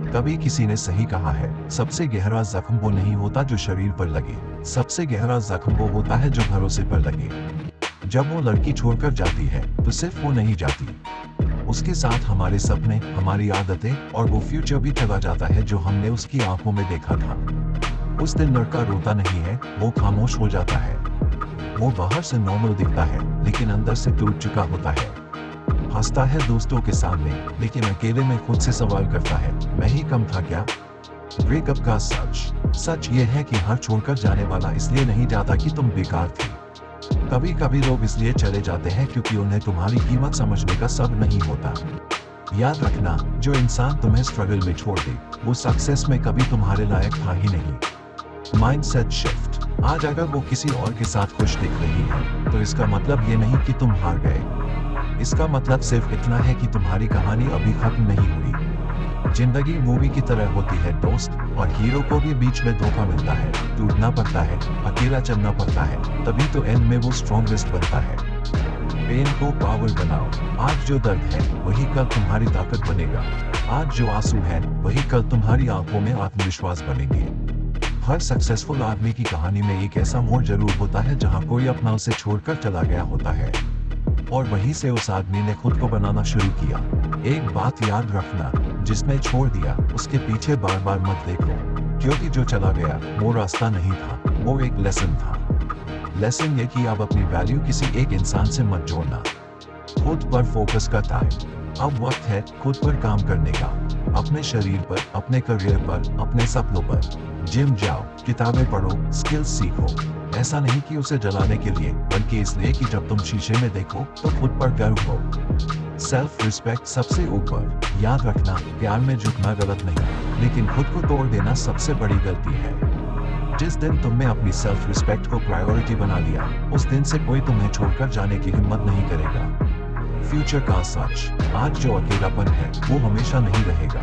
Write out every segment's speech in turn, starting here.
कभी किसी ने सही कहा है, सबसे गहरा जख्म वो नहीं होता जो शरीर पर लगे, सबसे गहरा जख्म वो होता है जो भरोसे पर लगे। जब वो लड़की छोड़कर जाती है तो सिर्फ वो नहीं जाती, उसके साथ हमारे सपने, हमारी आदतें और वो फ्यूचर भी चला जाता है जो हमने उसकी आंखों में देखा था। उस दिन लड़का रोता नहीं है, वो खामोश हो जाता है। वो बाहर से नॉर्मल दिखता है लेकिन अंदर से टूट चुका होता है। हंसता है दोस्तों के सामने लेकिन अकेले में खुद से सवाल करता है, मैं ही कम था क्या? ब्रेकअप का सच ये है कि हर छोड़कर जाने वाला इसलिए नहीं जाता कि तुम बेकार थे। कभी कभी लोग इसलिए चले जाते हैं क्योंकि उन्हें तुम्हारी कीमत समझने का सब नहीं होता। याद रखना, जो इंसान तुम्हें स्ट्रगल में छोड़ दे वो सक्सेस में कभी तुम्हारे लायक था ही नहीं। Mindset shift. आज अगर वो किसी और के साथ खुश दिख रही है तो इसका मतलब ये नहीं कि तुम हार गए, इसका मतलब सिर्फ इतना है कि तुम्हारी कहानी अभी खत्म नहीं हुई। जिंदगी मूवी की तरह होती है दोस्त, और हीरो को भी बीच में धोखा मिलता है, टूटना पड़ता है, अकेला चलना पड़ता है, तभी तो एंड में वो स्ट्रॉन्गेस्ट बनता है। पेन को पावर बनाओ। आज जो दर्द है वही कल तुम्हारी ताकत बनेगा। आज जो आंसू है वही कल तुम्हारी आंखों में आत्मविश्वास बनेंगे। हर सक्सेसफुल आदमी की कहानी में एक ऐसा मोड़ जरूर होता है जहां कोई अपना उसे छोड़कर चला गया होता है और वहीं से उस आदमी ने खुद को बनाना शुरू किया। एक बात याद रखना, जिसने छोड़ दिया उसके पीछे बार बार मत देखो, क्योंकि जो चला गया वो रास्ता नहीं था, वो एक लेसन था। लेसन ये कि अब अपनी वैल्यू किसी एक इंसान से मत जोड़ना। खुद पर फोकस का टाइम। अब वक्त है खुद पर काम करने का, अपने शरीर पर, अपने करियर पर, अपने सपनों पर। जिम जाओ, किताबें पढ़ो, स्किल्स सीखो। ऐसा नहीं कि उसे जलाने के लिए, बल्कि इसलिए कि जब तुम शीशे में देखो तो खुद पर गर्व हो। सेल्फ रिस्पेक्ट सबसे ऊपर। याद रखना, प्यार में झुकना गलत नहीं, लेकिन खुद को तोड़ देना सबसे बड़ी गलती है। जिस दिन तुमने अपनी सेल्फ रिस्पेक्ट को प्रायोरिटी बना लिया, उस दिन से कोई तुम्हें छोड़कर जाने की हिम्मत नहीं करेगा। फ्यूचर का सच। आज जो अकेलापन है वो हमेशा नहीं रहेगा।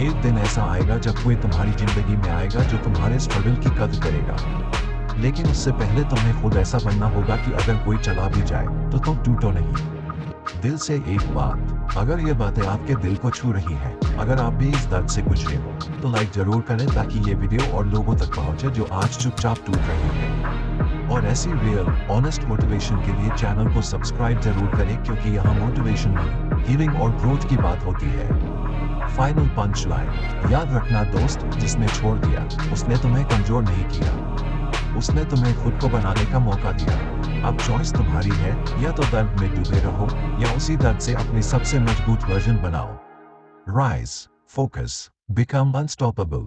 एक दिन ऐसा आएगा जब कोई तुम्हारी जिंदगी में आएगा जो तुम्हारे स्ट्रगल की कदर करेगा, लेकिन उससे पहले तुम्हें खुद ऐसा बनना होगा कि अगर कोई चला भी जाए तो तुम टूटो नहीं। दिल से एक बात, अगर ये बातें आपके दिल को छू रही हैं, अगर आप भी इस दर्द से गुजरे हो तो लाइक जरूर करें ताकि ये वीडियो और लोगों तक पहुंचे जो आज चुपचाप टूट रहे हैं। और ऐसी रियल ऑनेस्ट मोटिवेशन के लिए चैनल को सब्सक्राइब जरूर करें, क्योंकि यहाँ मोटिवेशन नहीं, हीलिंग और ग्रोथ की बात होती है। Final punch line. याद रखना दोस्त, जिसने छोड़ दिया उसने तुम्हें कमजोर नहीं किया, उसने तुम्हें खुद को बनाने का मौका दिया। अब चॉइस तुम्हारी है, या तो दर्द में डूबे रहो या उसी दर्द से अपनी सबसे मजबूत वर्जन बनाओ। Rise, focus, become unstoppable.